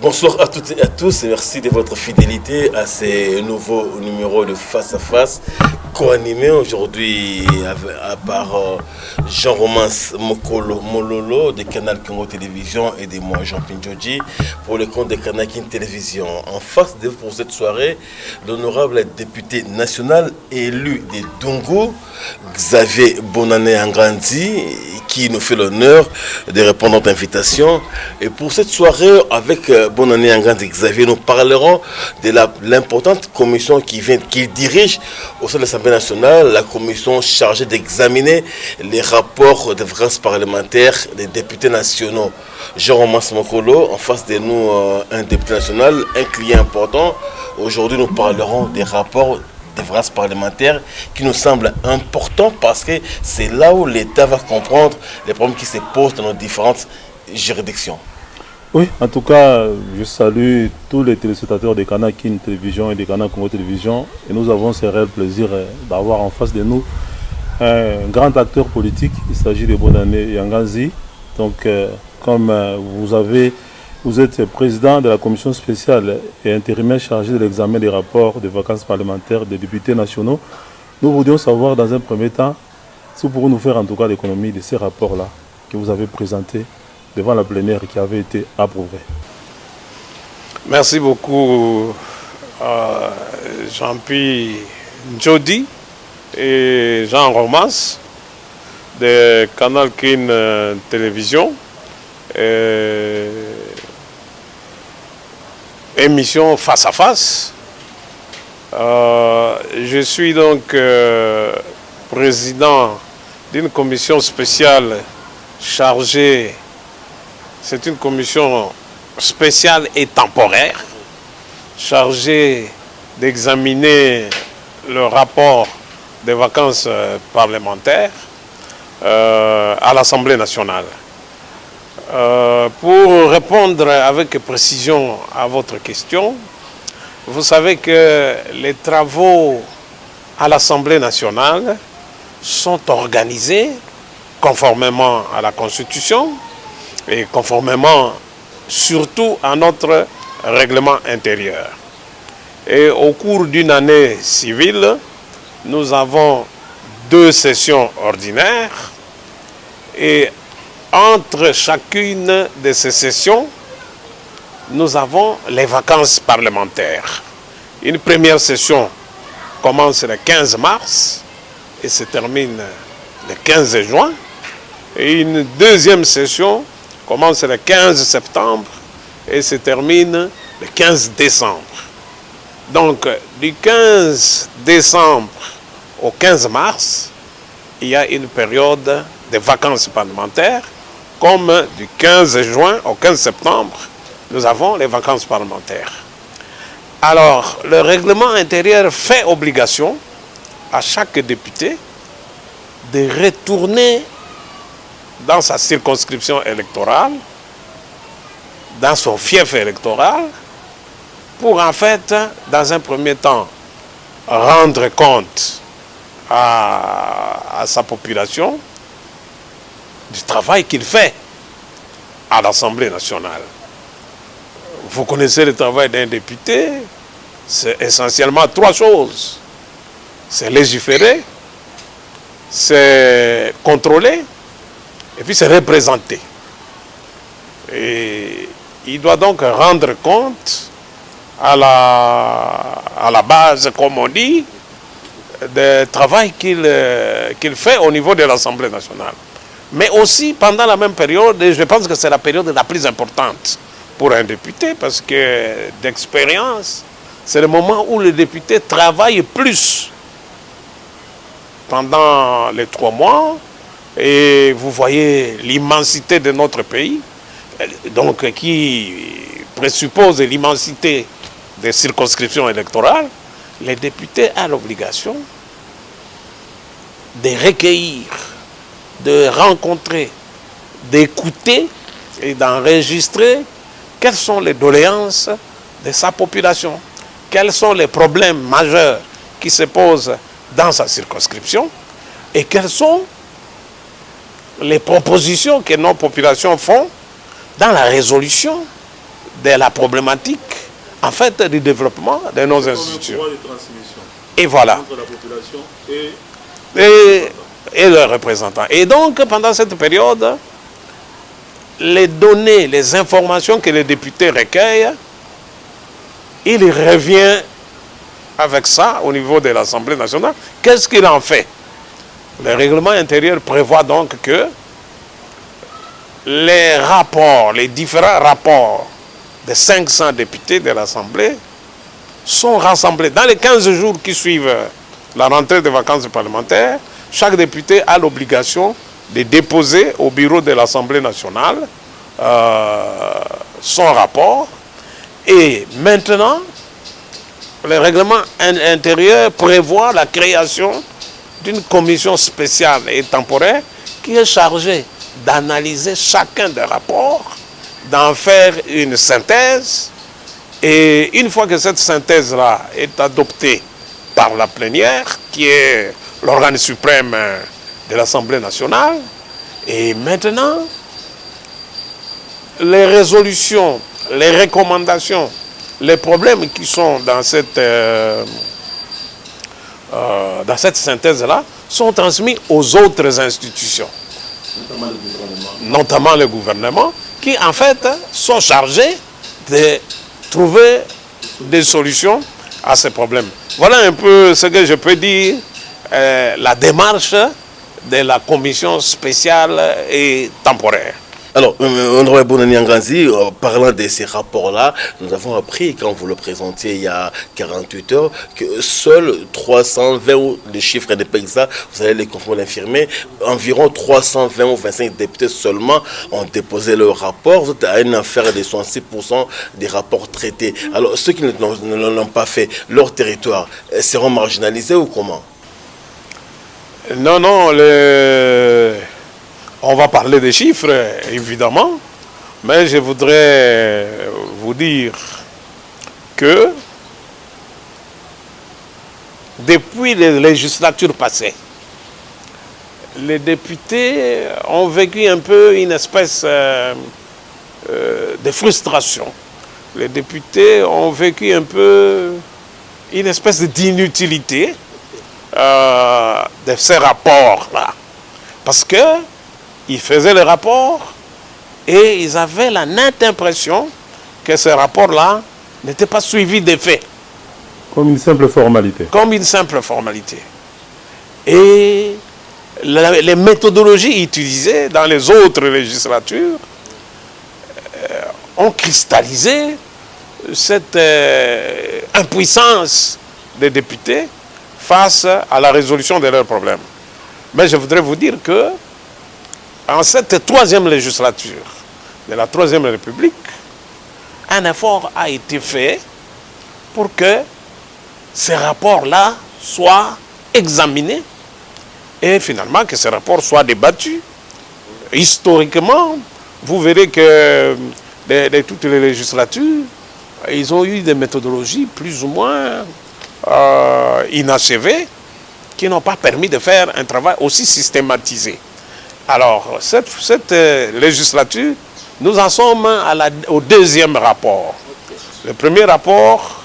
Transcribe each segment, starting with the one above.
Bonsoir à toutes et à tous et merci de votre fidélité à ces nouveaux numéros de Face à Face co-animés aujourd'hui par Jean-Romance Mokolo Mololo de Canal Congo Télévision et de moi Jean Pinjodji pour le compte de Canal King Télévision. En face de vous pour cette soirée, l'honorable député national élu de Dungu, Xavier Bonane Angrandi, qui nous fait l'honneur de répondre à notre invitation. Et pour cette soirée, avec bonne année en grand Xavier, nous parlerons de l'importante commission qu'il dirige au sein de l'Assemblée nationale, la commission chargée d'examiner les rapports de vacances parlementaires des députés nationaux. Jean-Romance Mokolo, en face de nous, un député national, un client important. Aujourd'hui, nous parlerons des rapports des vacances parlementaires qui nous semblent importants parce que c'est là où l'État va comprendre les problèmes qui se posent dans nos différentes juridictions. Oui, en tout cas, je salue tous les téléspectateurs de Canal King Télévision et de Canal Congo Télévision. Et nous avons ce réel plaisir d'avoir en face de nous un grand acteur politique. Il s'agit de Bonane Yanganzi. Donc, comme vous êtes président de la commission spéciale et intérimaire chargée de l'examen des rapports de vacances parlementaires des députés nationaux, nous voudrions savoir dans un premier temps si vous pourrez nous faire en tout cas l'économie de ces rapports-là que vous avez présentés devant la plénière qui avait été approuvée. Merci beaucoup Jean-Pierre Njodi et Jean-Romance de Canal King Télévision. Émission Face à Face. Je suis donc président d'une commission spéciale chargée. C'est une commission spéciale et temporaire chargée d'examiner le rapport des vacances parlementaires à l'Assemblée nationale. Pour répondre avec précision à votre question, vous savez que les travaux à l'Assemblée nationale sont organisés conformément à la Constitution et conformément surtout à notre règlement intérieur. Et au cours d'une année civile, nous avons 2 sessions ordinaires et entre chacune de ces sessions, nous avons les vacances parlementaires. Une première session commence le 15 mars et se termine le 15 juin. Et une deuxième session commence le 15 septembre et se termine le 15 décembre. Donc, du 15 décembre au 15 mars, il y a une période de vacances parlementaires, comme du 15 juin au 15 septembre, nous avons les vacances parlementaires. Alors, le règlement intérieur fait obligation à chaque député de retourner dans sa circonscription électorale, dans son fief électoral, pour en fait, dans un premier temps, rendre compte à sa population du travail qu'il fait à l'Assemblée nationale. Vous connaissez le travail d'un député, c'est essentiellement 3 choses. C'est légiférer, c'est contrôler, et puis c'est représenter. Et il doit donc rendre compte à la base, comme on dit, du travail qu'il fait au niveau de l'Assemblée nationale. Mais aussi, pendant la même période, et je pense que c'est la période la plus importante pour un député, parce que d'expérience, c'est le moment où le député travaille plus pendant les 3 mois, et vous voyez l'immensité de notre pays, donc qui présuppose l'immensité des circonscriptions électorales. Les députés ont l'obligation de recueillir, de rencontrer, d'écouter et d'enregistrer quelles sont les doléances de sa population, quels sont les problèmes majeurs qui se posent dans sa circonscription et quelles sont les propositions que nos populations font dans la résolution de la problématique en fait du développement de nos institutions. Et voilà. Entre la population Et leurs représentants. Et donc, pendant cette période, les données, les informations que les députés recueillent, il revient avec ça au niveau de l'Assemblée nationale. Qu'est-ce qu'il en fait? Le règlement intérieur prévoit donc que les rapports, les différents rapports des 500 députés de l'Assemblée sont rassemblés dans les 15 jours qui suivent la rentrée des vacances parlementaires. Chaque député a l'obligation de déposer au bureau de l'Assemblée nationale son rapport. Et maintenant, le règlement intérieur prévoit la création d'une commission spéciale et temporaire qui est chargée d'analyser chacun des rapports, d'en faire une synthèse. Et une fois que cette synthèse-là est adoptée par la plénière, qui est l'organe suprême de l'Assemblée nationale, et maintenant, les résolutions, les recommandations, les problèmes qui sont dans cette synthèse-là sont transmis aux autres institutions, notamment le gouvernement, qui en fait sont chargés de trouver des solutions à ces problèmes. Voilà un peu ce que je peux dire, la démarche de la commission spéciale et temporaire. Alors, Honorable Bonani Nganzi, parlant de ces rapports-là, nous avons appris, quand vous le présentiez il y a 48 heures, que seuls 320, les chiffres n'est pas exact, vous allez les confondre l'infirmer, environ 320 ou 25 députés seulement ont déposé leur rapport. Vous avez une affaire de 66% des rapports traités. Alors, ceux qui ne l'ont pas fait, leur territoire, seront marginalisés ou comment? Non, on va parler des chiffres, évidemment, mais je voudrais vous dire que depuis les législatures passées, les députés ont vécu un peu une espèce de frustration. Les députés ont vécu un peu une espèce d'inutilité de ces rapports-là. Parce que ils faisaient les rapports et ils avaient la nette impression que ces rapports-là n'étaient pas suivis des faits. Comme une simple formalité. Comme une simple formalité. Et les méthodologies utilisées dans les autres législatures ont cristallisé cette impuissance des députés face à la résolution de leurs problèmes. Mais je voudrais vous dire que en cette troisième législature de la Troisième République, un effort a été fait pour que ces rapports-là soient examinés et finalement que ces rapports soient débattus. Historiquement, vous verrez que de toutes les législatures, ils ont eu des méthodologies plus ou moins inachevées qui n'ont pas permis de faire un travail aussi systématisé. Alors, cette législature, nous en sommes au deuxième rapport. Le premier rapport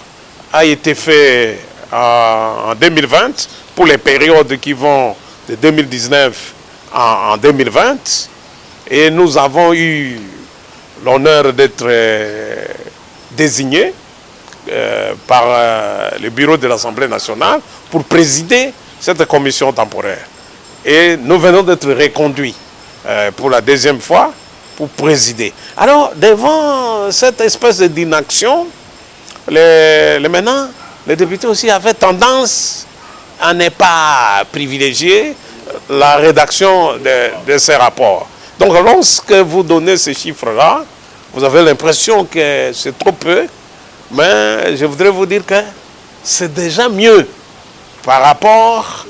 a été fait en 2020 pour les périodes qui vont de 2019 en 2020. Et nous avons eu l'honneur d'être désignés par le bureau de l'Assemblée nationale pour présider cette commission temporaire. Et nous venons d'être reconduits pour la deuxième fois pour présider. Alors, devant cette espèce d'inaction, maintenant, les députés aussi avaient tendance à ne pas privilégier la rédaction de ces rapports. Donc, lorsque vous donnez ces chiffres-là, vous avez l'impression que c'est trop peu, mais je voudrais vous dire que c'est déjà mieux par rapport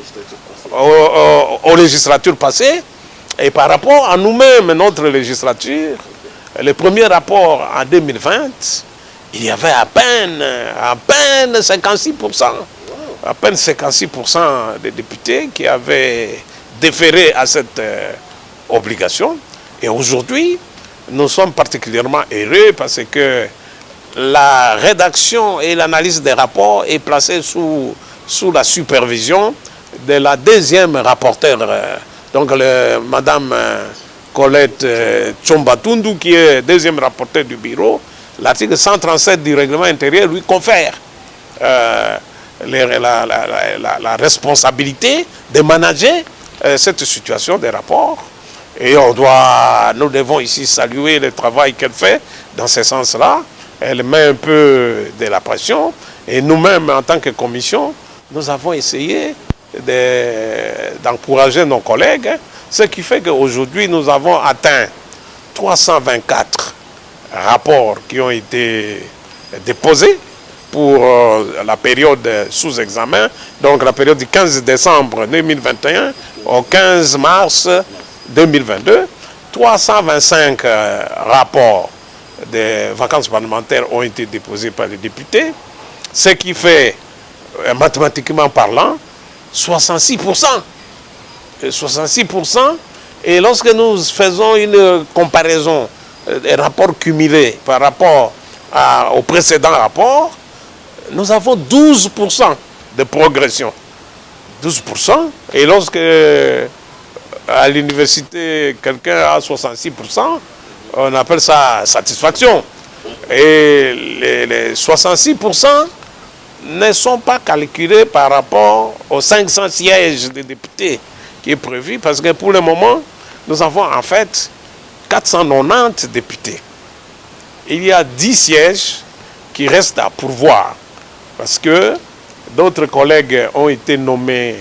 aux législatures passées et par rapport à nous-mêmes, notre législature. Le premier rapport en 2020, il y avait à peine 56%. À peine 56% des députés qui avaient déféré à cette obligation. Et aujourd'hui, nous sommes particulièrement heureux parce que la rédaction et l'analyse des rapports est placée sous la supervision de la deuxième rapporteure, donc Madame Colette Tchombatundu, qui est deuxième rapporteur du bureau. L'article 137 du règlement intérieur lui confère la responsabilité de manager cette situation des rapports. Et nous devons ici saluer le travail qu'elle fait dans ce sens-là. Elle met un peu de la pression. Et nous-mêmes, en tant que commission, nous avons essayé d'encourager nos collègues. Ce qui fait qu'aujourd'hui, nous avons atteint 324 rapports qui ont été déposés pour la période sous examen. Donc la période du 15 décembre 2021 au 15 mars 2022, 325 rapports des vacances parlementaires ont été déposés par les députés, ce qui fait, mathématiquement parlant, 66%. 66%. Et lorsque nous faisons une comparaison des rapports cumulés par rapport au précédent rapport, nous avons 12% de progression. 12%. Et lorsque à l'université, quelqu'un a 66%, on appelle ça satisfaction. Et les 66% ne sont pas calculés par rapport aux 500 sièges de députés qui est prévu, parce que pour le moment, nous avons en fait 490 députés. Il y a 10 sièges qui restent à pourvoir, parce que d'autres collègues ont été nommés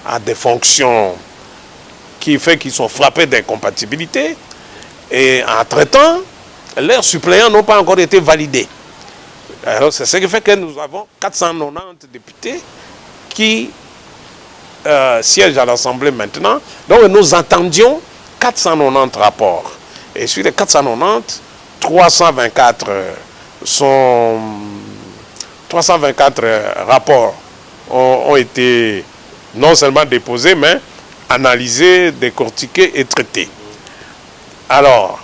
à des fonctions qui fait qu'ils sont frappés d'incompatibilité. Et entre-temps, leurs suppléants n'ont pas encore été validés. Alors c'est ce qui fait que nous avons 490 députés qui siègent à l'Assemblée maintenant. Donc nous attendions 490 rapports. Et sur les 490, 324 rapports ont été non seulement déposés, mais analysés, décortiqués et traités. Alors,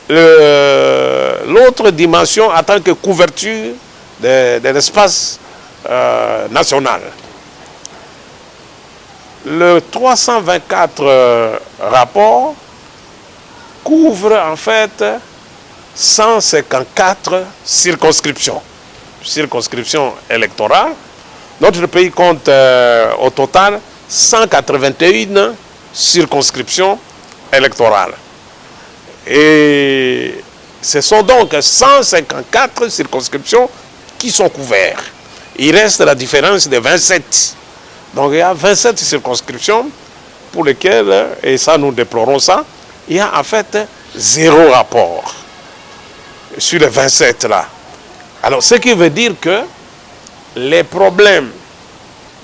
l'autre dimension en tant que couverture de l'espace national. Le 324 rapports couvre en fait 154 circonscriptions électorales. Notre pays compte au total 181 circonscriptions électorales. Et ce sont donc 154 circonscriptions qui sont couvertes. Il reste la différence de 27. Donc il y a 27 circonscriptions pour lesquelles, et ça nous déplorons ça, il y a en fait 0 rapport sur les 27 là. Alors ce qui veut dire que les problèmes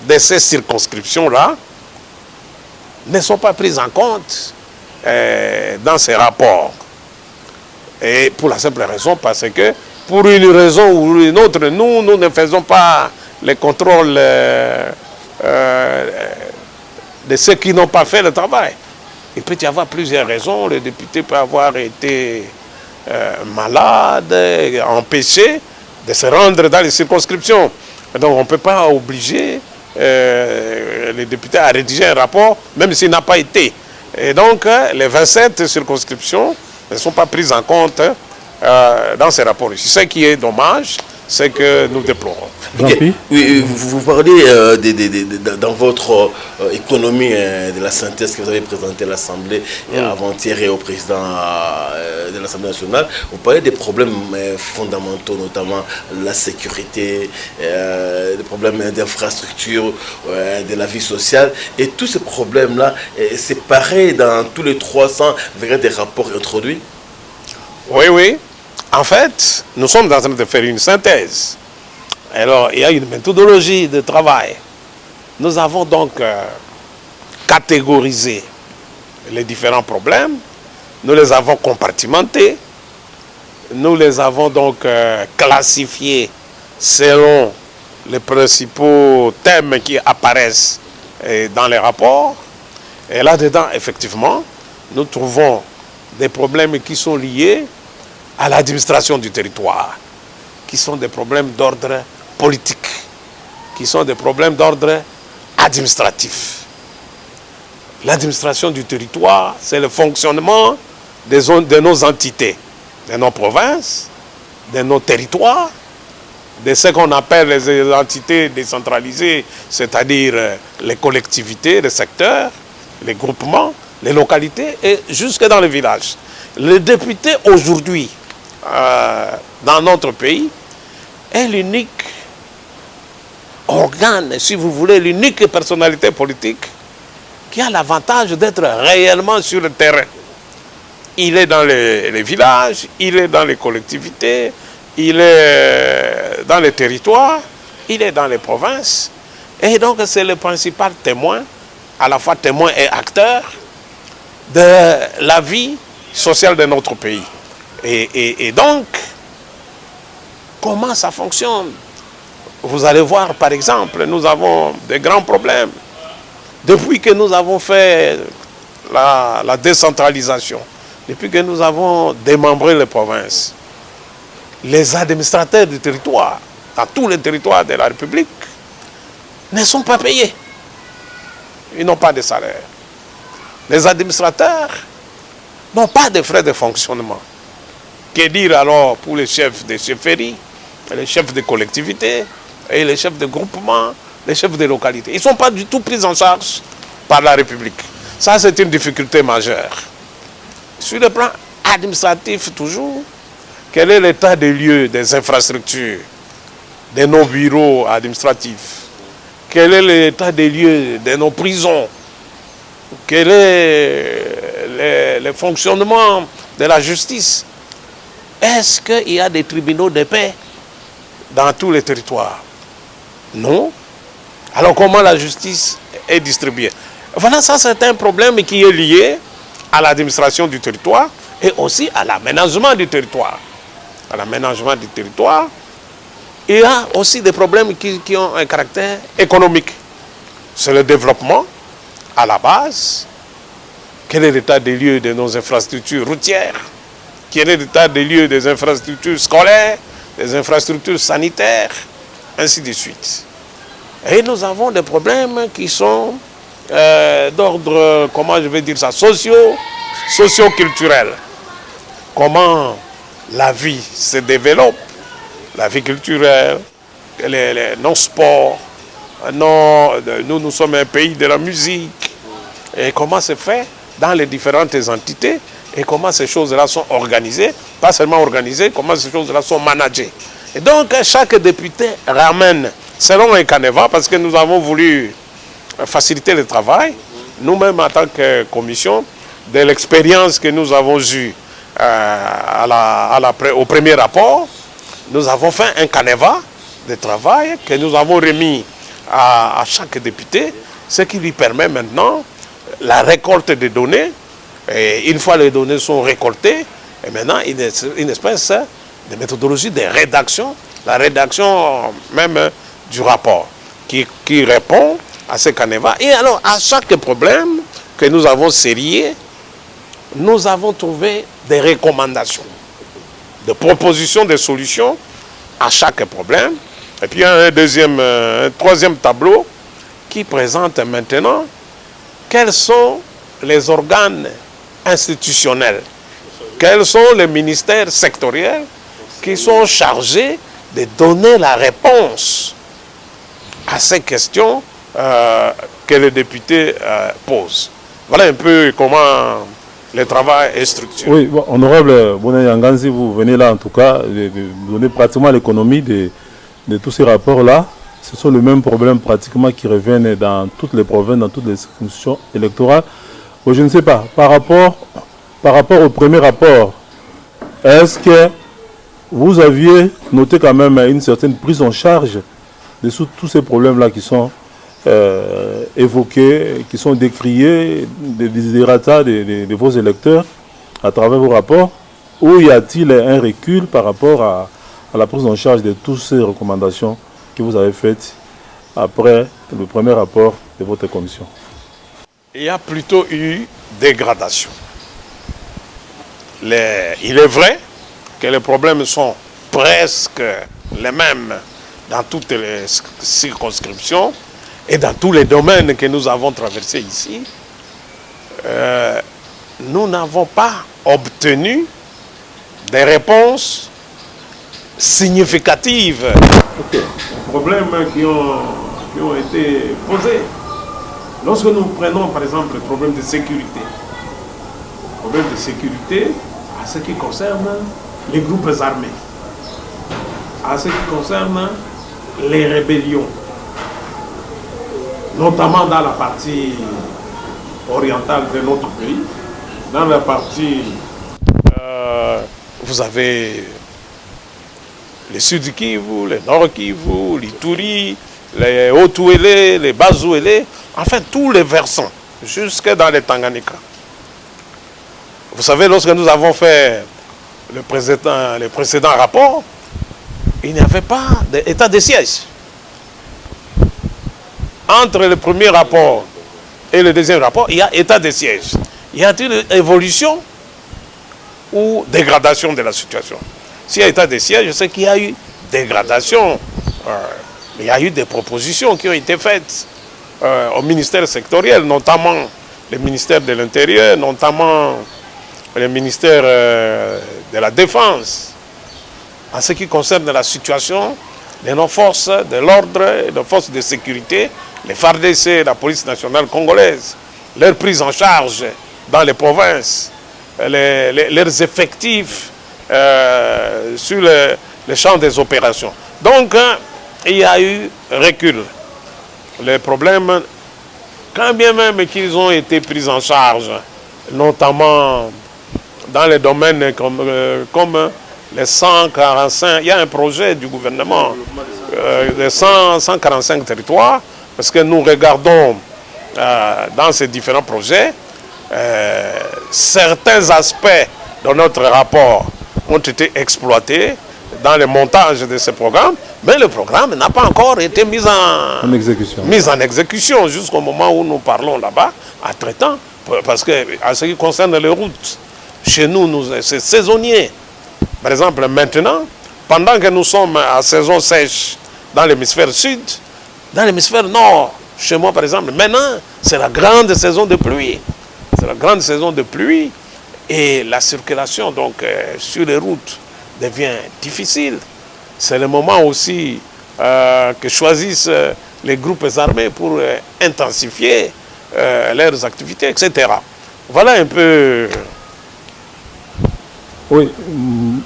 de ces circonscriptions-là ne sont pas pris en compte dans ces rapports. Et pour la simple raison, parce que pour une raison ou une autre, nous ne faisons pas les contrôles de ceux qui n'ont pas fait le travail. Il peut y avoir plusieurs raisons. Le député peut avoir été malade, empêché de se rendre dans les circonscriptions. Donc on ne peut pas obliger les députés à rédiger un rapport, même s'il n'a pas été. Et donc les 27 circonscriptions ne sont pas prises en compte dans ces rapports. Ce qui est dommage, c'est que nous déplorons. Okay. Oui, vous parlez dans votre économie de la synthèse que vous avez présentée à l'Assemblée avant-hier et au président de l'Assemblée nationale. Vous parlez des problèmes fondamentaux, notamment la sécurité, des problèmes d'infrastructure, de la vie sociale. Et tous ces problèmes-là, c'est pareil dans tous les 300 des rapports introduits? Oui. En fait, nous sommes en train de faire une synthèse. Alors, il y a une méthodologie de travail. Nous avons donc catégorisé les différents problèmes. Nous les avons compartimentés. Nous les avons donc classifiés selon les principaux thèmes qui apparaissent dans les rapports. Et là-dedans, effectivement, nous trouvons des problèmes qui sont liés à l'administration du territoire, qui sont des problèmes d'ordre politique, qui sont des problèmes d'ordre administratif. L'administration du territoire, c'est le fonctionnement de nos entités, de nos provinces, de nos territoires, de ce qu'on appelle les entités décentralisées, c'est-à-dire les collectivités, les secteurs, les groupements, les localités et jusque dans les villages. Le député aujourd'hui, dans notre pays, est l'unique organe, si vous voulez, l'unique personnalité politique qui a l'avantage d'être réellement sur le terrain. Il est dans les villages, il est dans les collectivités, il est dans les territoires, il est dans les provinces. Et donc c'est le principal témoin, à la fois témoin et acteur, de la vie sociale de notre pays. Et donc, comment ça fonctionne? Vous allez voir, par exemple, nous avons des grands problèmes. Depuis que nous avons fait la décentralisation, depuis que nous avons démembré les provinces, les administrateurs du territoire, dans tous les territoires de la République, ne sont pas payés. Ils n'ont pas de salaire. Les administrateurs n'ont pas de frais de fonctionnement. Que dire alors pour les chefs de chefferie, les chefs de collectivités et les chefs de groupement, les chefs de localité? Ils ne sont pas du tout pris en charge par la République. Ça, c'est une difficulté majeure. Sur le plan administratif, toujours, quel est l'état des lieux, des infrastructures, de nos bureaux administratifs? Quel est l'état des lieux de nos prisons? Quel est le fonctionnement de la justice? Est-ce qu'il y a des tribunaux de paix dans tous les territoires? Non. Alors comment la justice est distribuée? Voilà, ça c'est un problème qui est lié à l'administration du territoire et aussi à l'aménagement du territoire. À l'aménagement du territoire, il y a aussi des problèmes qui ont un caractère économique. C'est le développement à la base. Quel est l'état des lieux de nos infrastructures routières? Quel est l'état des lieux des infrastructures scolaires, des infrastructures sanitaires, ainsi de suite. Et nous avons des problèmes qui sont d'ordre, comment je vais dire ça, socio-culturel. Comment la vie se développe, la vie culturelle, nos sports, nous sommes un pays de la musique. Et comment c'est fait dans les différentes entités et comment ces choses-là sont organisées, pas seulement organisées, comment ces choses-là sont managées. Et donc chaque député ramène, selon un canevas, parce que nous avons voulu faciliter le travail, nous-mêmes en tant que commission, de l'expérience que nous avons eue au premier rapport, nous avons fait un canevas de travail que nous avons remis à chaque député, ce qui lui permet maintenant la récolte des données. Et une fois les données sont récoltées, et maintenant une espèce de méthodologie de rédaction, la rédaction même du rapport, qui répond à ce canevas. Et alors, à chaque problème que nous avons sérié, nous avons trouvé des recommandations, des propositions, des solutions à chaque problème. Et puis, il y a un troisième tableau qui présente maintenant quels sont les organes institutionnels, quels sont les ministères sectoriels qui sont chargés de donner la réponse à ces questions que les députés posent. Voilà un peu comment le travail est structuré. Oui, bon, honorable Bouna Yanganzi, vous venez là en tout cas de donner pratiquement l'économie de tous ces rapports-là. Ce sont les mêmes problèmes pratiquement qui reviennent dans toutes les provinces, dans toutes les circonscriptions électorales. Bon, je ne sais pas, par rapport au premier rapport, est-ce que vous aviez noté quand même une certaine prise en charge de tous ces problèmes-là qui sont évoqués, qui sont décriés, des desiderata de vos électeurs à travers vos rapports, ou y a-t-il un recul par rapport à la prise en charge de toutes ces recommandations que vous avez faites après le premier rapport de votre commission? Il y a plutôt eu dégradation. Il est vrai que les problèmes sont presque les mêmes dans toutes les circonscriptions et dans tous les domaines que nous avons traversés ici. Nous n'avons pas obtenu des réponses significatives aux problèmes qui ont été posés. Lorsque nous prenons par exemple le problème de sécurité, à ce qui concerne les groupes armés, à ce qui concerne les rébellions, notamment dans la partie orientale de notre pays, dans la partie, vous avez les Sud Kivu, les Nord Kivu, l'Ituri, les Haut-Ouélé, les Bas-Ouélé, enfin tous les versants, jusque dans les Tanganyika. Vous savez, lorsque nous avons fait le précédent rapport, il n'y avait pas d'état de siège. Entre le premier rapport et le deuxième rapport, il y a état de siège. Y a-t-il évolution ou dégradation de la situation? S'il y a état de siège, je sais qu'il y a eu dégradation. Il y a eu des propositions qui ont été faites au ministère sectoriel, notamment le ministère de l'Intérieur, notamment le ministère de la Défense, en ce qui concerne la situation de nos forces de l'ordre et de forces de sécurité, les FARDC, la police nationale congolaise, leur prise en charge dans les provinces, leurs effectifs sur le champ des opérations. Donc, il y a eu recul. Les problèmes, quand bien même qu'ils ont été pris en charge, notamment dans les domaines comme les 145, il y a un projet du gouvernement de 145 territoires, parce que nous regardons dans ces différents projets, certains aspects de notre rapport ont été exploités dans le montage de ce programme, mais le programme n'a pas encore été mis en exécution jusqu'au moment où nous parlons là-bas, à traitant, parce que en ce qui concerne les routes, chez nous, c'est saisonnier. Par exemple, maintenant, pendant que nous sommes à saison sèche dans l'hémisphère sud, dans l'hémisphère nord, chez moi par exemple, maintenant, c'est la grande saison de pluie. C'est la grande saison de pluie et la circulation donc sur les routes devient difficile. C'est le moment aussi que choisissent les groupes armés pour intensifier leurs activités, etc. Voilà un peu... Oui,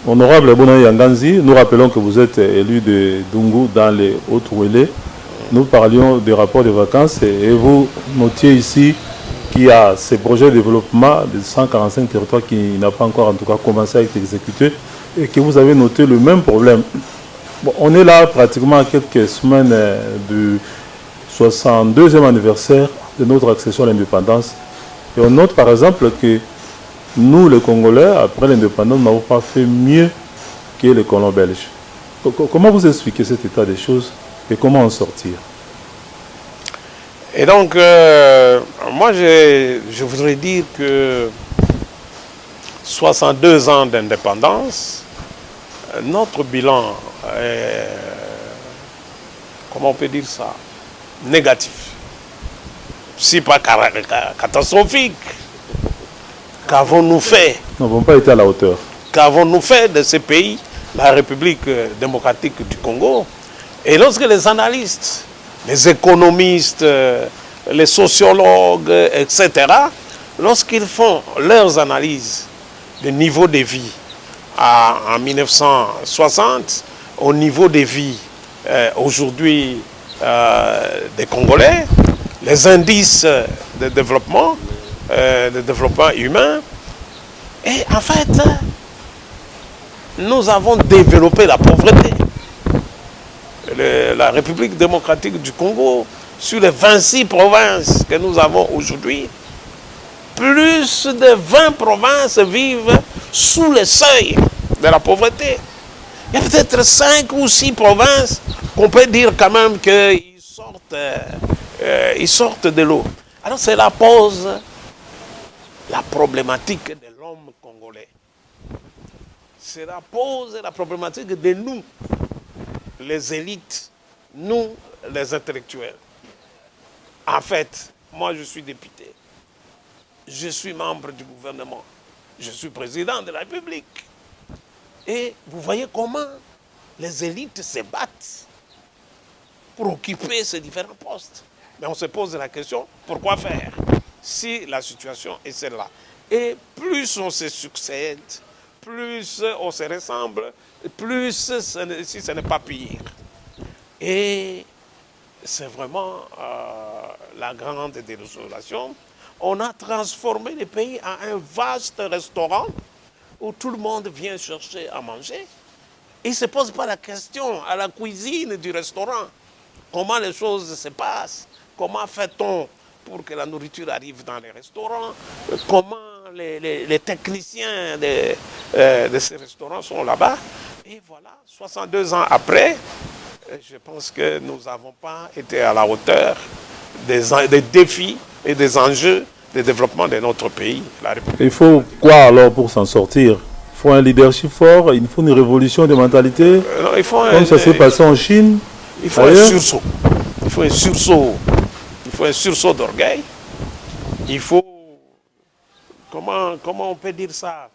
honorable Bouna Yanganzi, nous rappelons que vous êtes élu de Dungu dans les Hautes-Ouélé. Nous parlions des rapports de vacances et vous notiez ici qu'il y a ces projets de développement de 145 territoires qui n'a pas encore en tout cas commencé à être exécuté et que vous avez noté le même problème. Bon, on est là pratiquement à quelques semaines du 62e anniversaire de notre accession à l'indépendance et on note par exemple que nous, les Congolais, après l'indépendance, n'avons pas fait mieux que les colons belges. Comment vous expliquez cet état des choses et comment en sortir? Et donc, moi, je voudrais dire que 62 ans d'indépendance, notre bilan est, comment on peut dire ça, négatif. Si pas catastrophique. Qu'avons-nous fait? Nous n'avons pas été à la hauteur. Qu'avons-nous fait de ce pays, la République démocratique du Congo? Et lorsque les analystes, les économistes, les sociologues, etc., lorsqu'ils font leurs analyses du niveau de vie en 1960, au niveau de vie aujourd'hui des Congolais, les indices de développement humain. Et en fait, nous avons développé la pauvreté. La République démocratique du Congo, sur les 26 provinces que nous avons aujourd'hui, plus de 20 provinces vivent sous le seuil de la pauvreté. Il y a peut-être 5 ou 6 provinces qu'on peut dire quand même qu'ils sortent de l'eau. Alors cela pose la problématique de l'homme congolais. Cela pose la problématique de nous. les élites, nous, les intellectuels. En fait, moi je suis député, je suis membre du gouvernement, je suis président de la République. Et vous voyez comment les élites se battent pour occuper ces différents postes. Mais on se pose la question, pourquoi faire si la situation est celle-là? Et plus on se succède, plus on se ressemble, plus si ce n'est pas pire. Et c'est vraiment la grande désolation. On a transformé le pays en un vaste restaurant où tout le monde vient chercher à manger. Il ne se pose pas la question à la cuisine du restaurant. Comment les choses se passent? Comment fait-on pour que la nourriture arrive dans les restaurants? Comment les techniciens de ces restaurants sont là-bas? Et voilà, 62 ans après, je pense que nous n'avons pas été à la hauteur des défis et des enjeux de développement de notre pays, la République. Il faut quoi alors pour s'en sortir? Il faut un leadership fort, il faut une révolution de mentalité, comme ça s'est passé en Chine. Il faut un sursaut. Il faut un sursaut. Il faut un sursaut d'orgueil. Il faut... Comment on peut dire ça?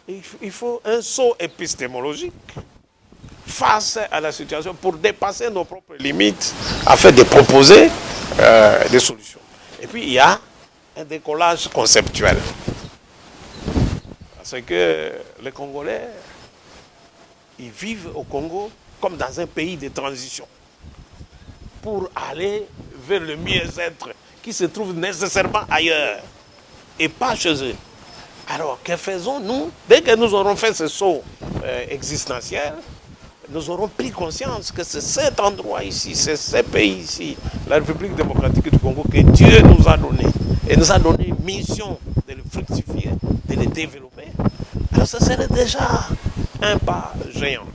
Il faut un saut épistémologique face à la situation pour dépasser nos propres limites afin de proposer des solutions. Et puis il y a un décollage conceptuel. Parce que les Congolais, ils vivent au Congo comme dans un pays de transition pour aller vers le mieux-être qui se trouve nécessairement ailleurs et pas chez eux. Alors, que faisons-nous? Dès que nous aurons fait ce saut existentiel, nous aurons pris conscience que c'est cet endroit ici, c'est ce pays ici, la République démocratique du Congo, que Dieu nous a donné. Et nous a donné une mission de le fructifier, de le développer. Alors, ce serait déjà un pas géant.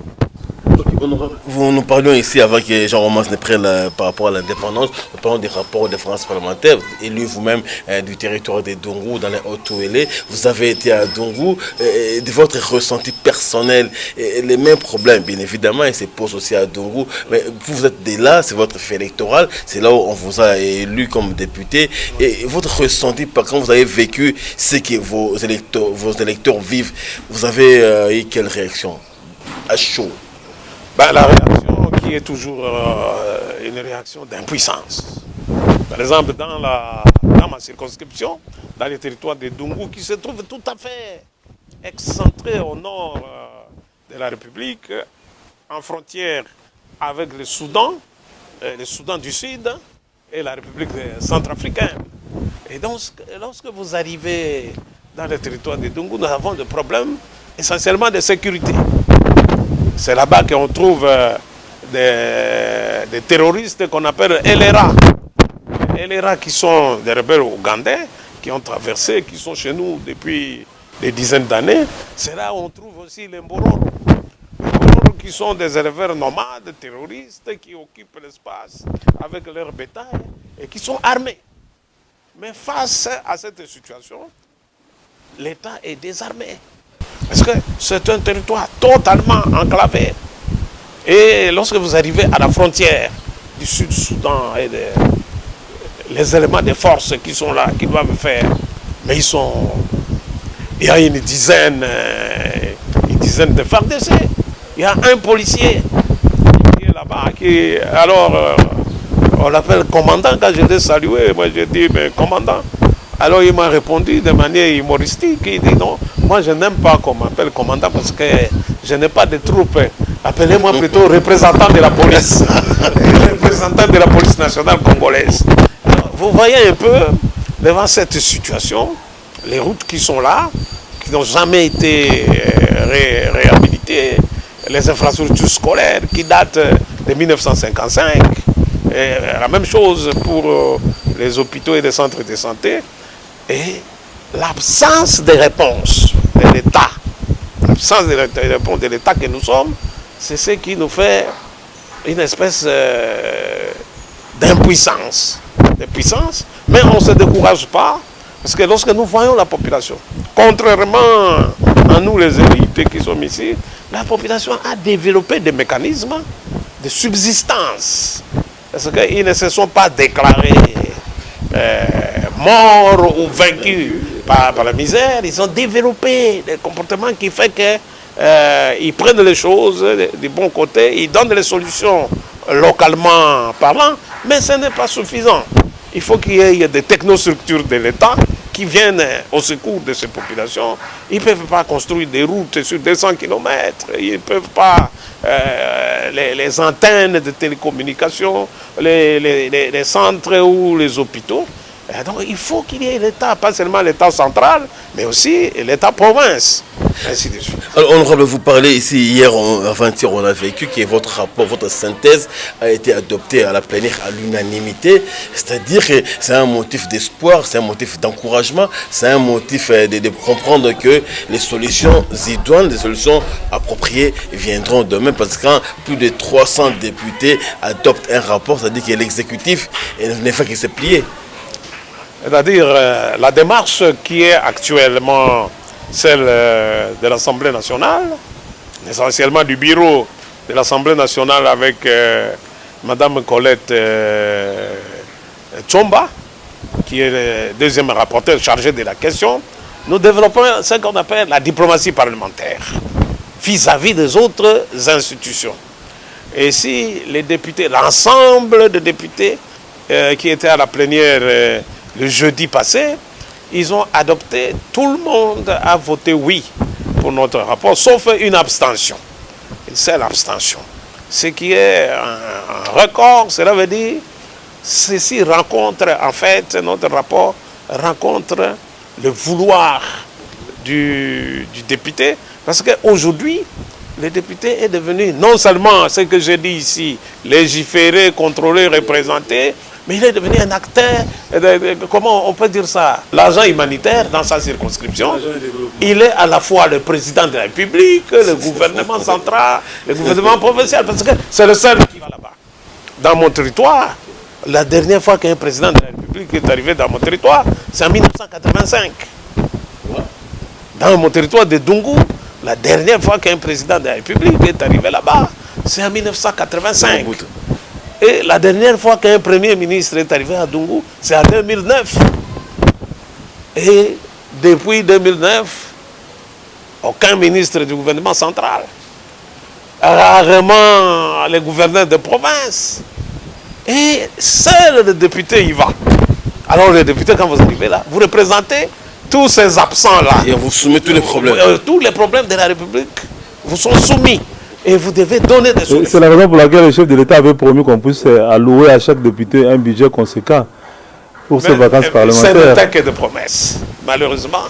Nous parlions ici avec Jean-Romain Neprel par rapport à l'indépendance. Nous parlons des rapports de France parlementaire. Élu vous-même du territoire de Dongou dans les Hautes-Ouélé. Vous avez été à Dongou. De votre ressenti personnel, les mêmes problèmes, bien évidemment, ils se posent aussi à Dongou. Mais vous êtes de là, c'est votre fait électoral. C'est là où on vous a élu comme député. Et votre ressenti, par quand vous avez vécu ce que vos électeurs vivent, vous avez eu quelle réaction à chaud? La réaction qui est toujours une réaction d'impuissance. Par exemple, dans ma circonscription, dans les territoires de Dongou, qui se trouve tout à fait excentré au nord de la République, en frontière avec le Soudan du Sud et la République centrafricaine. Et donc, lorsque vous arrivez dans les territoires de Dongou, nous avons des problèmes essentiellement de sécurité. C'est là-bas qu'on trouve des terroristes qu'on appelle LRA. LRA qui sont des rebelles ougandais, qui ont traversé, qui sont chez nous depuis des dizaines d'années. C'est là où on trouve aussi les Mbororo. Les Mbororo qui sont des éleveurs nomades, terroristes, qui occupent l'espace avec leur bétail et qui sont armés. Mais face à cette situation, l'État est désarmé. Parce que c'est un territoire totalement enclavé. Et lorsque vous arrivez à la frontière du Sud-Soudan et les éléments de force qui sont là, qui doivent faire, mais il y a une dizaine de FARDC. Il y a un policier qui est là-bas, alors on l'appelle commandant. Quand je l'ai salué, moi j'ai dit, mais commandant. Alors il m'a répondu de manière humoristique, il dit non, moi je n'aime pas qu'on m'appelle commandant parce que je n'ai pas de troupes. Appelez-moi plutôt représentant de la police, représentant de la police nationale congolaise. Alors, vous voyez un peu, devant cette situation, les routes qui sont là, qui n'ont jamais été réhabilitées, les infrastructures scolaires qui datent de 1955, et la même chose pour les hôpitaux et les centres de santé. Et l'absence de réponse de l'État, l'absence de réponse de l'État que nous sommes, c'est ce qui nous fait une espèce d'impuissance. Mais on ne se décourage pas, parce que lorsque nous voyons la population, contrairement à nous les élites qui sommes ici, la population a développé des mécanismes de subsistance. Parce qu'ils ne se sont pas déclarés morts ou vaincus par la misère. Ils ont développé des comportements qui font qu'ils prennent les choses du bon côté, ils donnent les solutions localement parlant, mais ce n'est pas suffisant. Il faut qu'il y ait des technostructures de l'État qui viennent au secours de ces populations. Ils ne peuvent pas construire des routes sur 200 km, ils ne peuvent pas les antennes de télécommunications, les centres ou les hôpitaux. Et donc il faut qu'il y ait l'État, pas seulement l'État central, mais aussi l'État province. Ainsi de suite. Alors, honorable, vous parlez ici, hier, avant-hier, on a vécu que votre rapport, votre synthèse a été adoptée à la plénière à l'unanimité. C'est-à-dire que c'est un motif d'espoir, c'est un motif d'encouragement, c'est un motif de comprendre que les solutions idoines, les solutions appropriées viendront demain. Parce que quand plus de 300 députés adoptent un rapport, c'est-à-dire que l'exécutif ne fait que se plier. C'est-à-dire la démarche qui est actuellement celle de l'Assemblée nationale, essentiellement du bureau de l'Assemblée nationale avec Mme Colette Tchomba, qui est le deuxième rapporteur chargé de la question. Nous développons ce qu'on appelle la diplomatie parlementaire vis-à-vis des autres institutions. Et si les députés, l'ensemble des députés qui étaient à la plénière le jeudi passé, ils ont adopté, tout le monde a voté oui pour notre rapport, sauf une abstention, une seule abstention. Ce qui est un record, cela veut dire, ceci rencontre, en fait, notre rapport rencontre le vouloir du député, parce qu'aujourd'hui, le député est devenu non seulement ce que j'ai dit ici, légiférer, contrôler, représenter, mais il est devenu un acteur, comment on peut dire ça, l'agent humanitaire dans sa circonscription. Il est à la fois le président de la République, le gouvernement central, le gouvernement provincial, parce que c'est le seul qui va là-bas. Dans mon territoire, la dernière fois qu'un président de la République est arrivé dans mon territoire, c'est en 1985. Dans mon territoire de Dungu, la dernière fois qu'un président de la République est arrivé là-bas, c'est en 1985. Et la dernière fois qu'un premier ministre est arrivé à Dungu, c'est en 2009. Et depuis 2009, aucun ministre du gouvernement central. Rarement les gouverneurs de province. Et seul le député y va. Alors le député, quand vous arrivez là, vous représentez tous ces absents-là. Et on vous soumet tous les problèmes. Tous les problèmes de la République vous sont soumis. Et vous devez donner des solutions. C'est la raison pour laquelle le chef de l'État avait promis qu'on puisse allouer à chaque député un budget conséquent pour ses vacances parlementaires. Ce n'était que des promesses. Malheureusement,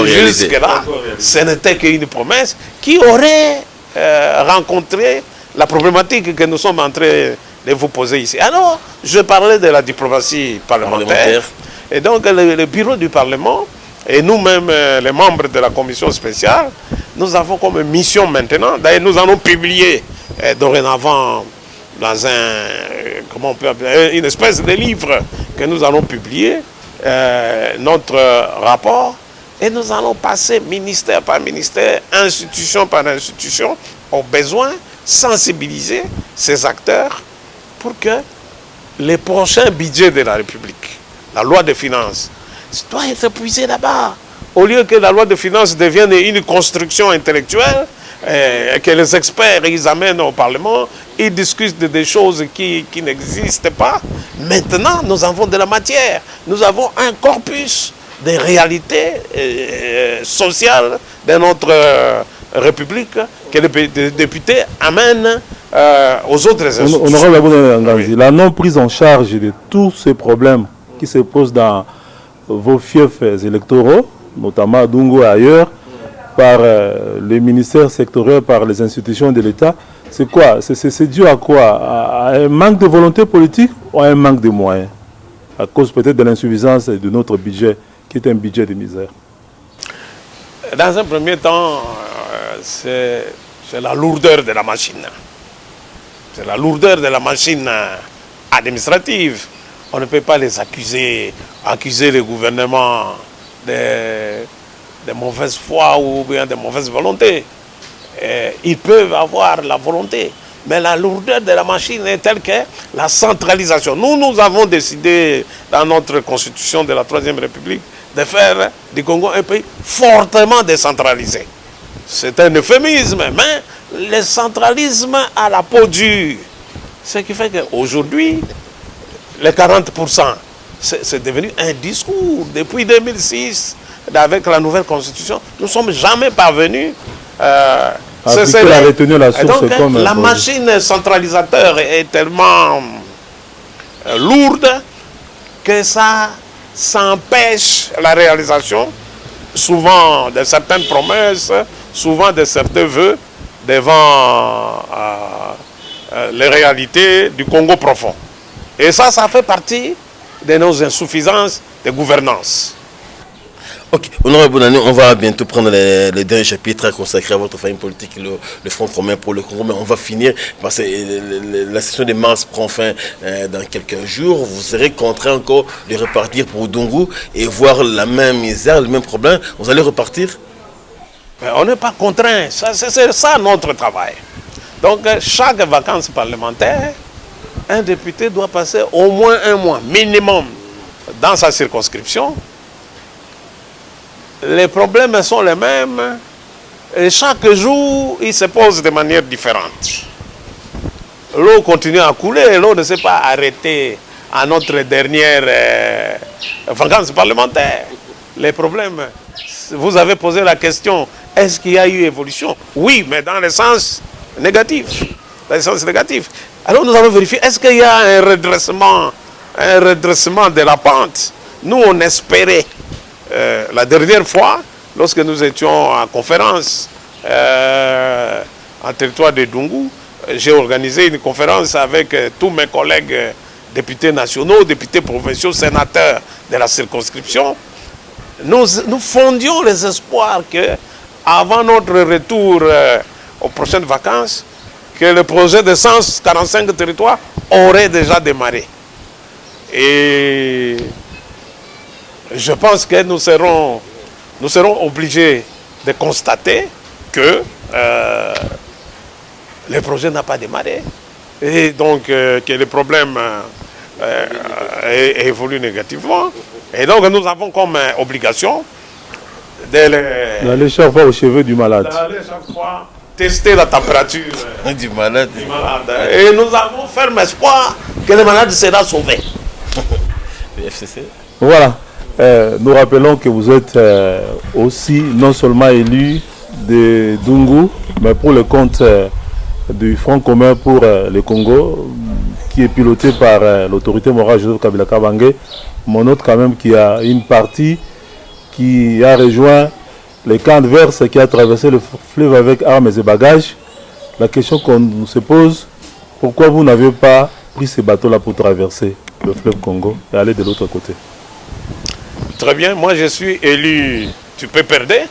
jusque-là, ce n'était qu'une promesse qui aurait rencontré la problématique que nous sommes en train de vous poser ici. Alors, je parlais de la diplomatie parlementaire. Et donc, le bureau du Parlement et nous-mêmes, les membres de la commission spéciale, nous avons comme mission maintenant, d'ailleurs nous allons publier dorénavant dans comment on peut appeler, une espèce de livre que nous allons publier, notre rapport, et nous allons passer ministère par ministère, institution par institution, au besoin sensibiliser ces acteurs pour que les prochains budgets de la République, la loi de finances, doit être puisé là-bas. Au lieu que la loi de finances devienne une construction intellectuelle, que les experts ils amènent au Parlement, ils discutent des choses qui n'existent pas. Maintenant, nous avons de la matière. Nous avons un corpus de réalités sociales de notre République que les députés amènent aux autres institutions. Honorable, la non prise en charge de tous ces problèmes qui se posent dans vos fiefs électoraux, notamment à Dungu et ailleurs, par les ministères sectoriels, par les institutions de l'État, c'est quoi? C'est dû à quoi? À un manque de volonté politique ou à un manque de moyens? À cause peut-être de l'insuffisance de notre budget, qui est un budget de misère. Dans un premier temps, c'est la lourdeur de la machine. C'est la lourdeur de la machine administrative. On ne peut pas les accuser le gouvernement de mauvaise foi ou bien de mauvaise volonté. Ils peuvent avoir la volonté, Mais la lourdeur de la machine est telle que la centralisation. Nous avons décidé dans notre constitution de la Troisième République de faire du Congo un pays fortement décentralisé. C'est un euphémisme, mais le centralisme à la peau dure. Ce qui fait qu'aujourd'hui, les 40%, c'est devenu un discours. Depuis 2006, avec la nouvelle constitution, nous ne sommes jamais parvenus. La retenue la source donc, comme la machine centralisateur est tellement lourde que ça empêche la réalisation souvent de certaines promesses, souvent de certains vœux devant les réalités du Congo profond. Et ça fait partie de nos insuffisances de gouvernance. Ok, Honorable Bonani, on va bientôt prendre les derniers chapitres consacrés à votre famille politique, le Front commun pour le Congo, mais on va finir parce que la session de mars prend fin dans quelques jours. Vous serez contraint encore de repartir pour Dungu et voir la même misère, le même problème. Vous allez repartir? Mais on n'est pas contraint, c'est ça notre travail. Donc chaque vacances parlementaire, un député doit passer au moins un mois minimum dans sa circonscription. Les problèmes sont les mêmes et chaque jour, ils se posent de manière différente. L'eau continue à couler, l'eau ne s'est pas arrêtée à notre dernière vacances parlementaire. Les problèmes, vous avez posé la question, est-ce qu'il y a eu évolution? Oui, mais dans le sens négatif. Dans le sens négatif. Alors nous avons vérifié, est-ce qu'il y a un redressement de la pente? Nous, on espérait. La dernière fois, lorsque nous étions en conférence en territoire de Dungu, j'ai organisé une conférence avec tous mes collègues députés nationaux, députés provinciaux, sénateurs de la circonscription. Nous fondions les espoirs que, avant notre retour aux prochaines vacances, que le projet de 145 territoires aurait déjà démarré. Et je pense que nous serons obligés de constater que le projet n'a pas démarré et donc que les problèmes évoluent négativement. Et donc nous avons comme obligation d'aller chaque fois aux cheveux du malade. D'aller chaque fois tester la température du malade. Et nous avons ferme espoir que le malade sera sauvé. Le FCC. Voilà. Nous rappelons que vous êtes aussi non seulement élu de Dungu, mais pour le compte du Front commun pour le Congo, qui est piloté par l'autorité morale Joseph Kabila Kabange, mon autre quand même qui a une partie qui a rejoint les camps adverses, qui a traversé le fleuve avec armes et bagages. La question qu'on se pose, pourquoi vous n'avez pas pris ces bateaux-là pour traverser le fleuve Congo et aller de l'autre côté? Très bien, moi je suis élu du PPRD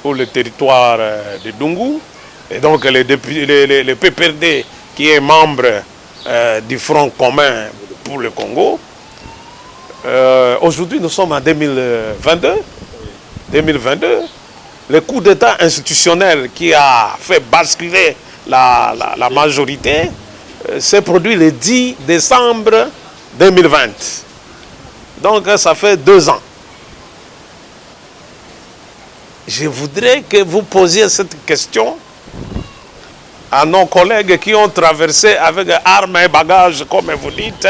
pour le territoire de Dungu. Et donc le PPRD qui est membre du Front commun pour le Congo. Aujourd'hui nous sommes en 2022. Le coup d'État institutionnel qui a fait basculer la majorité s'est produit le 10 décembre 2020. Donc ça fait 2 ans. Je voudrais que vous posiez cette question à nos collègues qui ont traversé avec armes et bagages, comme vous dites,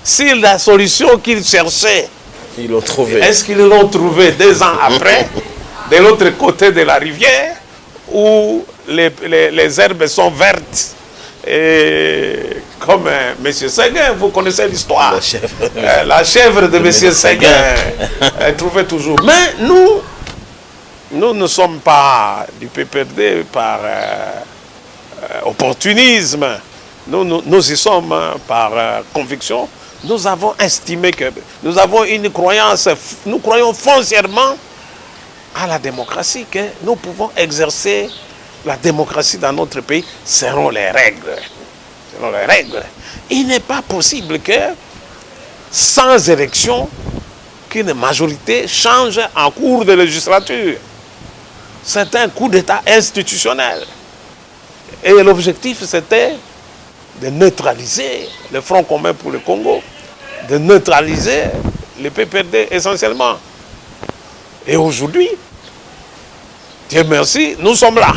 si la solution qu'ils cherchaient, ils l'ont trouvé. Est-ce qu'ils l'ont trouvé 2 ans après, de l'autre côté de la rivière, où les herbes sont vertes? Et comme M. Séguin, vous connaissez l'histoire. La chèvre de M. Séguin est trouvée toujours. Mais nous ne sommes pas du PPRD par opportunisme. Nous y sommes par conviction. Nous avons estimé que nous avons une croyance, nous croyons foncièrement à la démocratie, que nous pouvons exercer la démocratie dans notre pays selon les règles. Selon les règles. Il n'est pas possible que, sans élection, qu'une majorité change en cours de législature. C'est un coup d'État institutionnel. Et l'objectif, c'était de neutraliser le Front commun pour le Congo, de neutraliser le PPRD essentiellement. Et aujourd'hui, Dieu merci, nous sommes là.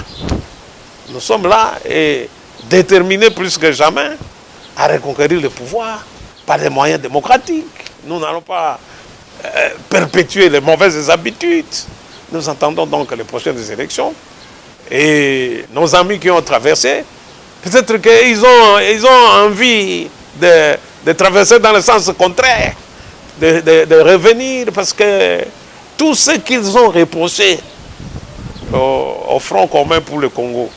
Nous sommes là et déterminés plus que jamais à reconquérir le pouvoir par des moyens démocratiques. Nous n'allons pas perpétuer les mauvaises habitudes. Nous attendons donc les prochaines élections. Et nos amis qui ont traversé, peut-être qu'ils ont envie de traverser dans le sens contraire, de revenir, parce que tout ce qu'ils ont reproché au Front commun pour le Congo,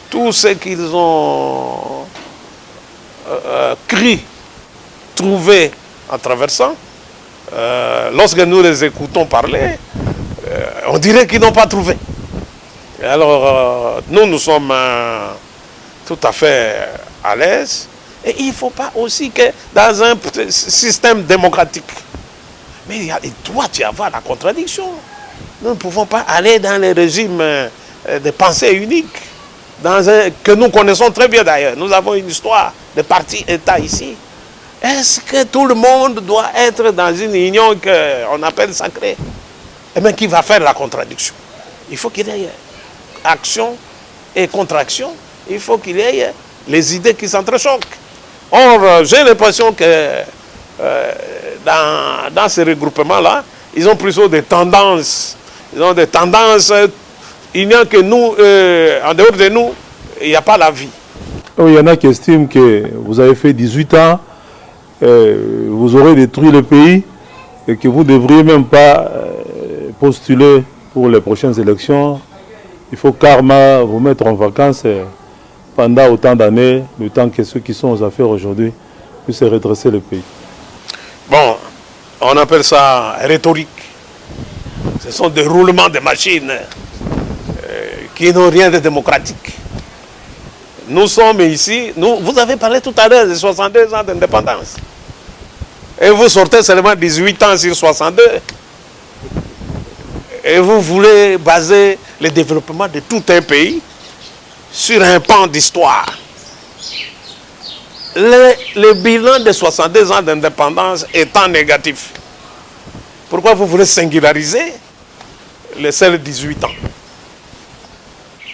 tout ce qu'ils ont cru trouver en traversant, lorsque nous les écoutons parler, on dirait qu'ils n'ont pas trouvé. Et alors, nous sommes tout à fait à l'aise. Et il ne faut pas aussi que dans un système démocratique, mais il doit y avoir la contradiction. Nous ne pouvons pas aller dans les régimes de pensée unique, que nous connaissons très bien d'ailleurs. Nous avons une histoire de parti-État ici. Est-ce que tout le monde doit être dans une union qu'on appelle sacrée? Eh bien, qui va faire la contradiction? Il faut qu'il y ait action et contraction. Il faut qu'il y ait les idées qui s'entrechoquent. Or, j'ai l'impression que dans ces regroupements-là, ils ont plutôt des tendances. Ils ont des tendances. Il n'y a que nous, en dehors de nous, il n'y a pas la vie. Il y en a qui estiment que vous avez fait 18 ans, vous aurez détruit le pays et que vous ne devriez même pas postuler pour les prochaines élections. Il faut karma vous mettre en vacances pendant autant d'années, le temps que ceux qui sont aux affaires aujourd'hui puissent redresser le pays. Bon, on appelle ça rhétorique. Ce sont des roulements de machines qui n'ont rien de démocratique. Nous sommes ici, vous avez parlé tout à l'heure de 62 ans d'indépendance. Et vous sortez seulement 18 ans sur 62. Et vous voulez baser le développement de tout un pays sur un pan d'histoire. Le bilan de 62 ans d'indépendance étant négatif, pourquoi vous voulez singulariser les seuls 18 ans?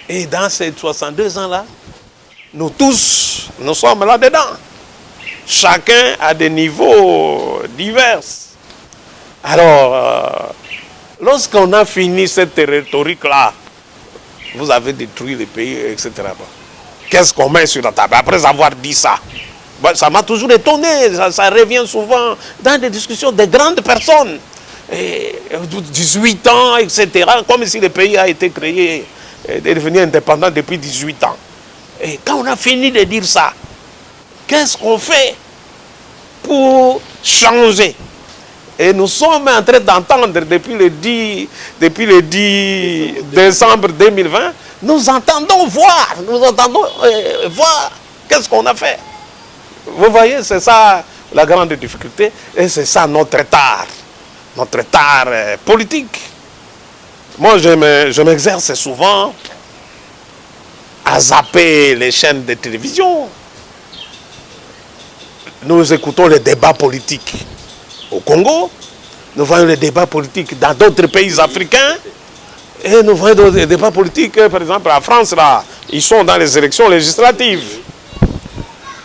Et dans ces 62 ans-là, nous tous, nous sommes là-dedans. Chacun a des niveaux divers. Alors, lorsqu'on a fini cette rhétorique-là, vous avez détruit le pays, etc. Qu'est-ce qu'on met sur la table après avoir dit ça? Ça m'a toujours étonné, ça revient souvent dans des discussions de grandes personnes. 18 ans, etc. Comme si le pays a été créé, est devenu indépendant depuis 18 ans. Et quand on a fini de dire ça, qu'est-ce qu'on fait pour changer? Et nous sommes en train d'entendre depuis le 10 décembre 2020, nous entendons voir qu'est-ce qu'on a fait. Vous voyez, c'est ça la grande difficulté et c'est ça notre retard politique. Moi, je m'exerce souvent à zapper les chaînes de télévision. Nous écoutons les débats politiques au Congo, nous voyons les débats politiques dans d'autres pays africains, et nous voyons des débats politiques, par exemple, en France, là, ils sont dans les élections législatives.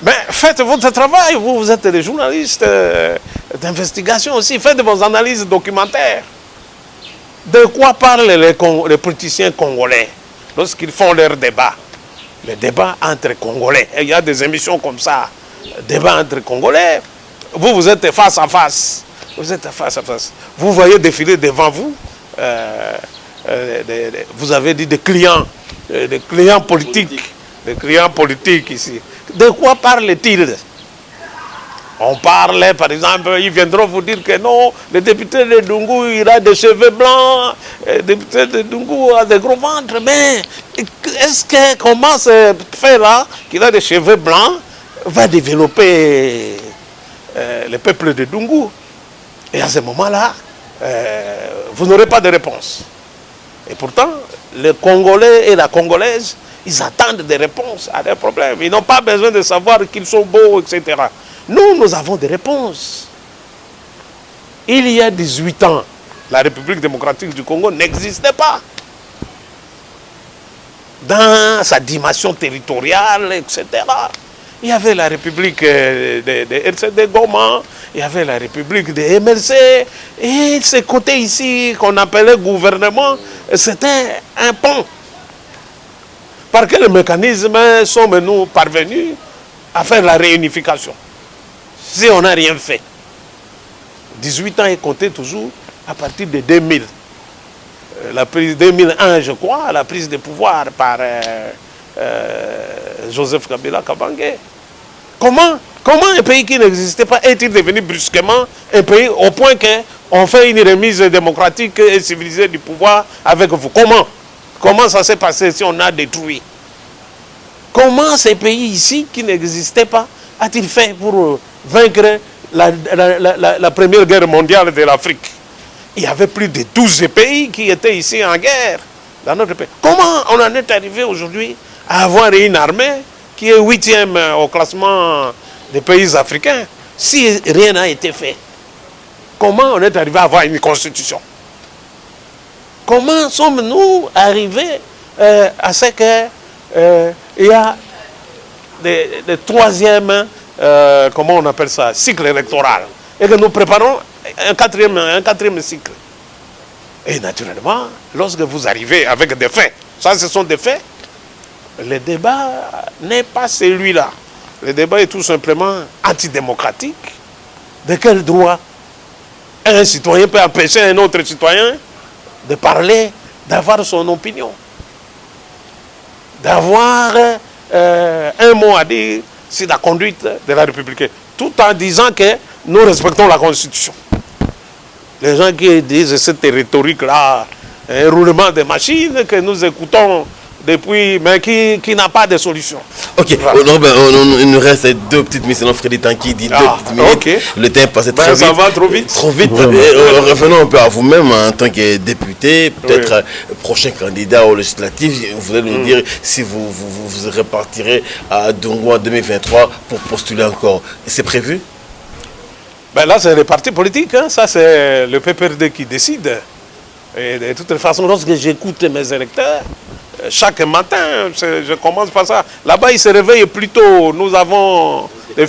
Mais faites votre travail, vous êtes des journalistes d'investigation aussi, faites vos analyses documentaires. De quoi parlent les politiciens congolais lorsqu'ils font leurs débats? Les débats entre Congolais. Et il y a des émissions comme ça, débats entre Congolais. Vous êtes face à face. Vous êtes face à face. Vous voyez défiler devant vous, vous avez dit des clients politiques. Des clients politiques ici. De quoi parlent-ils? On parle, par exemple, ils viendront vous dire que non, le député de Dungu, il a des cheveux blancs, le député de Dungu a des gros ventres, mais comment ce fait-là, qu'il a des cheveux blancs, va développer le peuple de Dungu? Et à ce moment-là, vous n'aurez pas de réponse. Et pourtant, le Congolais et la Congolaise, Ils attendent des réponses à leurs problèmes. Ils n'ont pas besoin de savoir qu'ils sont beaux, etc. Nous avons des réponses. Il y a 18 ans, la République démocratique du Congo n'existait pas. Dans sa dimension territoriale, etc. Il y avait la République de RCD Goma, il y avait la République de MLC, et ce côté ici qu'on appelait gouvernement, c'était un pont. Par quel mécanisme sommes-nous parvenus à faire la réunification si on n'a rien fait? 18 ans est compté toujours à partir de 2000. La prise 2001, je crois, la prise de pouvoir par Joseph Kabila Kabange. Comment un pays qui n'existait pas est-il devenu brusquement un pays au point qu'on fait une remise démocratique et civilisée du pouvoir avec vous? Comment ça s'est passé si on a détruit? Comment ces pays ici qui n'existaient pas a-t-il fait pour vaincre la première guerre mondiale de l'Afrique? Il y avait plus de 12 pays qui étaient ici en guerre dans notre pays. Comment on en est arrivé aujourd'hui à avoir une armée qui est 8e au classement des pays africains si rien n'a été fait? Comment on est arrivé à avoir une constitution? Comment sommes-nous arrivés à ce qu'il y a des troisième, comment on appelle ça, cycle électoral, et que nous préparons un quatrième cycle? Et naturellement, lorsque vous arrivez avec des faits, ça ce sont des faits, le débat n'est pas celui-là. Le débat est tout simplement antidémocratique. De quel droit un citoyen peut empêcher un autre citoyen de parler, d'avoir son opinion, d'avoir un mot à dire sur la conduite de la République, tout en disant que nous respectons la Constitution? Les gens qui disent cette rhétorique-là, un roulement de machines que nous écoutons depuis, mais qui n'a pas de solution. Ok, voilà. Il nous reste 2 petites minutes, sinon Freddy Tanki dit 2 petites minutes. Okay. Le temps est passé très vite. Ça va trop vite. Trop vite. Revenons un peu à vous-même en tant que député, peut-être prochain candidat aux législatives. Vous allez nous dire si vous repartirez à Dongo en 2023 pour postuler encore. C'est prévu? Ben là, c'est les partis politiques. Hein. Ça, c'est le PPRD qui décide. Et de toute façon, lorsque j'écoute mes électeurs, chaque matin, je commence par ça. Là-bas, ils se réveillent plus tôt. Nous avons des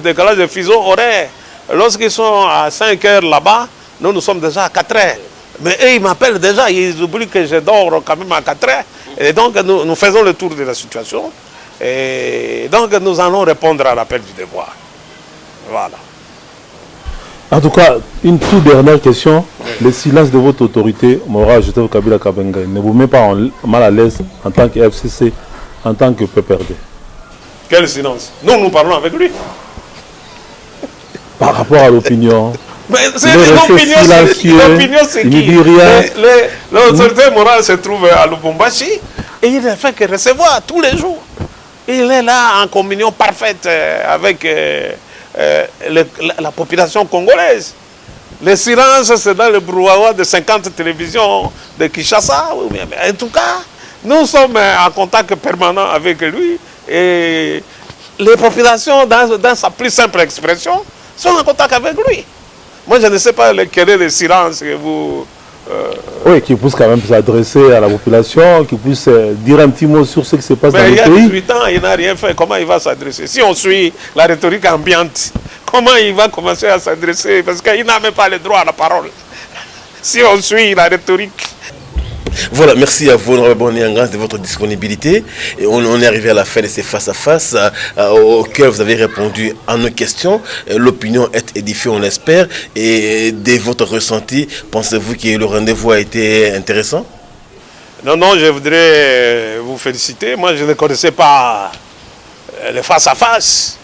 décalage de fuseaux horaires. Lorsqu'ils sont à 5 heures là-bas, nous sommes déjà à 4 heures. Mais eux, ils m'appellent déjà. Ils oublient que je dors quand même à 4 heures. Et donc, nous faisons le tour de la situation. Et donc, nous allons répondre à l'appel du devoir. Voilà. En tout cas, une toute dernière question. Le silence de votre autorité, Mora Joseph Kabila Kabange, ne vous met pas mal à l'aise en tant que FCC, en tant que PPRD? Quel silence? Nous parlons avec lui. Par rapport à l'opinion. Mais c'est l'opinion, c'est qui? L'autorité morale se trouve à Lubumbashi et il ne fait que recevoir tous les jours. Il est là en communion parfaite avec la population congolaise. Le silence, c'est dans le brouhaha de 50 télévisions de Kinshasa. En tout cas, nous sommes en contact permanent avec lui et les populations, dans sa plus simple expression, sont en contact avec lui. Moi, je ne sais pas quel est le silence que vous... Oui, qui puisse quand même s'adresser à la population, qui puisse dire un petit mot sur ce qui se passe dans le pays. Il y a 18 ans, il n'a rien fait. Comment il va s'adresser? Si on suit la rhétorique ambiante, comment il va commencer à s'adresser? Parce qu'il n'a même pas le droit à la parole. Si on suit la rhétorique. Voilà, merci à vous, Honorable Niangas, de votre disponibilité. Et on est arrivé à la fin de ces face-à-face auxquels vous avez répondu à nos questions. L'opinion est édifiée, on l'espère. Et de votre ressenti, pensez-vous que le rendez-vous a été intéressant? Non, je voudrais vous féliciter. Moi, je ne connaissais pas le face-à-face.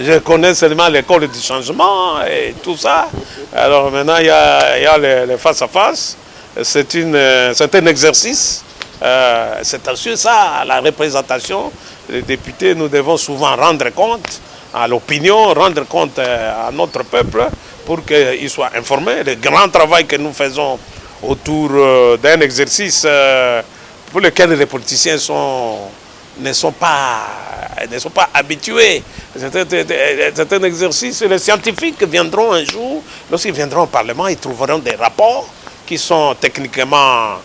Je connais seulement l'école du changement et tout ça. Alors maintenant, il y a le face-à-face. C'est un exercice. C'est aussi ça, la représentation. Les députés, nous devons souvent rendre compte à l'opinion, rendre compte à notre peuple pour qu'il soit informé. Le grand travail que nous faisons autour d'un exercice pour lesquels les politiciens ne sont pas habitués. C'est un exercice. Les scientifiques viendront un jour, lorsqu'ils viendront au Parlement, ils trouveront des rapports qui sont techniquement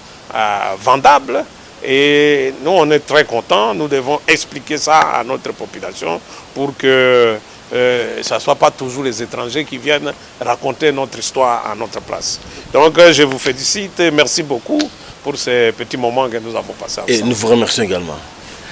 vendables. Et nous, on est très contents. Nous devons expliquer ça à notre population pour que ce ne soit pas toujours les étrangers qui viennent raconter notre histoire à notre place. Donc, je vous félicite et merci beaucoup pour ces petits moments que nous avons passés ensemble. Et nous vous remercions également.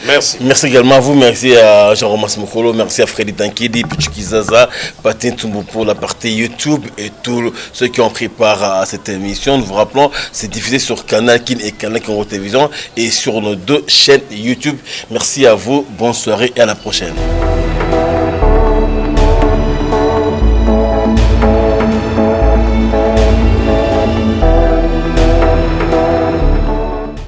Merci. Merci également à vous, merci à Jean-Romain Mokolo, merci à Freddy Tankidi, Pichuki Zaza, Patin Tumbo pour la partie YouTube et tous ceux qui ont pris part à cette émission. Nous vous rappelons, c'est diffusé sur Canal Kin et Canal Congo Télévision et sur nos 2 chaînes YouTube. Merci à vous, bonne soirée et à la prochaine.